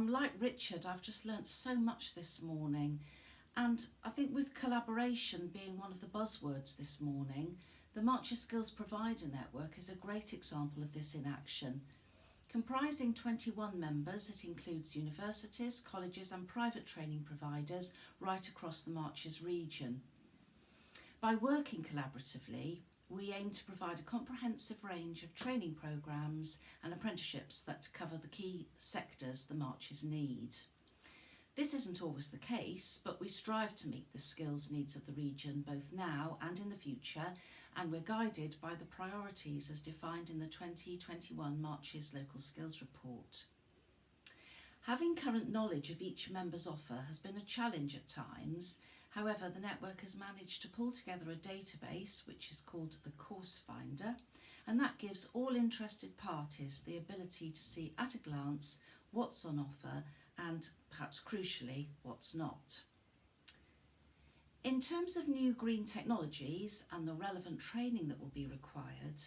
I'm like Richard, I've just learnt so much this morning, and I think with collaboration being one of the buzzwords this morning, the Marcher Skills Provider Network is a great example of this in action. Comprising 21 members, it includes universities, colleges and private training providers right across the Marches region. By working collaboratively, we aim to provide a comprehensive range of training programmes and apprenticeships that cover the key sectors the Marches need. This isn't always the case, but we strive to meet the skills needs of the region both now and in the future, and we're guided by the priorities as defined in the 2021 Marches Local Skills Report. Having current knowledge of each member's offer has been a challenge at times. However, the network has managed to pull together a database which is called the Course Finder, and that gives all interested parties the ability to see at a glance what's on offer and, perhaps crucially, what's not. In terms of new green technologies and the relevant training that will be required,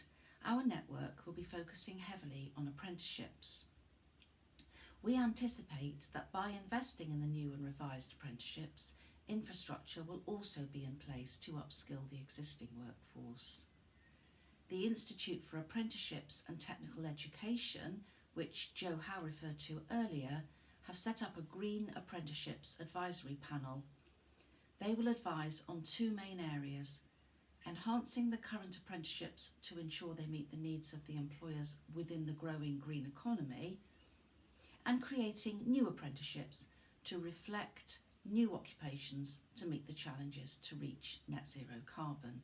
our network will be focusing heavily on apprenticeships. We anticipate that by investing in the new and revised apprenticeships, infrastructure will also be in place to upskill the existing workforce. The Institute for Apprenticeships and Technical Education, which Joe Howe referred to earlier, have set up a Green Apprenticeships Advisory Panel. They will advise on two main areas: enhancing the current apprenticeships to ensure they meet the needs of the employers within the growing green economy, and creating new apprenticeships to reflect new occupations to meet the challenges to reach net zero carbon.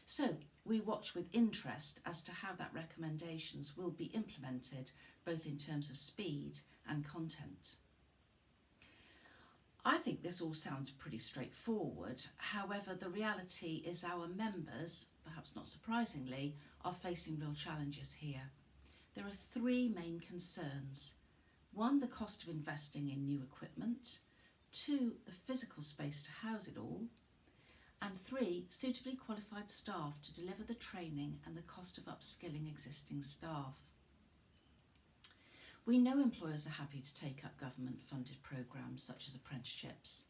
So we watch with interest as to how that recommendations will be implemented, both in terms of speed and content. I think this all sounds pretty straightforward. However, the reality is our members, perhaps not surprisingly, are facing real challenges here. There are three main concerns. One, the cost of investing in new equipment. Two, the physical space to house it all. And three, suitably qualified staff to deliver the training and the cost of upskilling existing staff. We know employers are happy to take up government-funded programmes such as apprenticeships,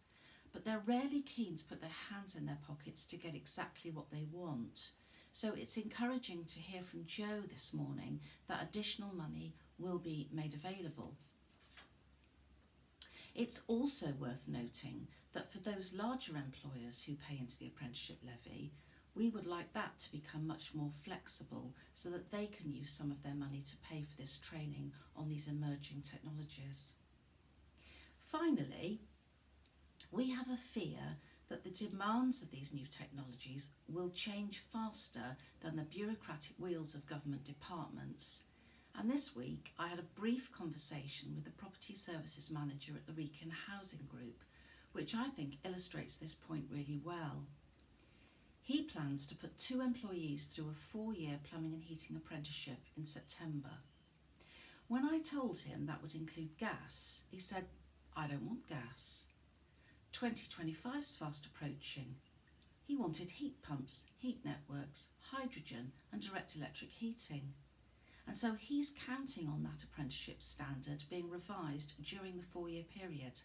but they're rarely keen to put their hands in their pockets to get exactly what they want. So it's encouraging to hear from Joe this morning that additional money will be made available. It's also worth noting that for those larger employers who pay into the apprenticeship levy, we would like that to become much more flexible so that they can use some of their money to pay for this training on these emerging technologies. Finally, we have a fear that the demands of these new technologies will change faster than the bureaucratic wheels of government departments. And this week I had a brief conversation with the Property Services Manager at the Wrekin Housing Group, which I think illustrates this point really well. He plans to put 2 employees through a 4-year plumbing and heating apprenticeship in September. When I told him that would include gas, he said, "I don't want gas. 2025's fast approaching." He wanted heat pumps, heat networks, hydrogen and direct electric heating. And so he's counting on that apprenticeship standard being revised during the 4-year period.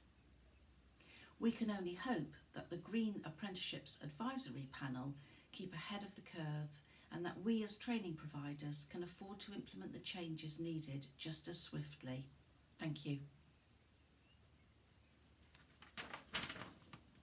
We can only hope that the Green Apprenticeships Advisory Panel keep ahead of the curve and that we as training providers can afford to implement the changes needed just as swiftly. Thank you.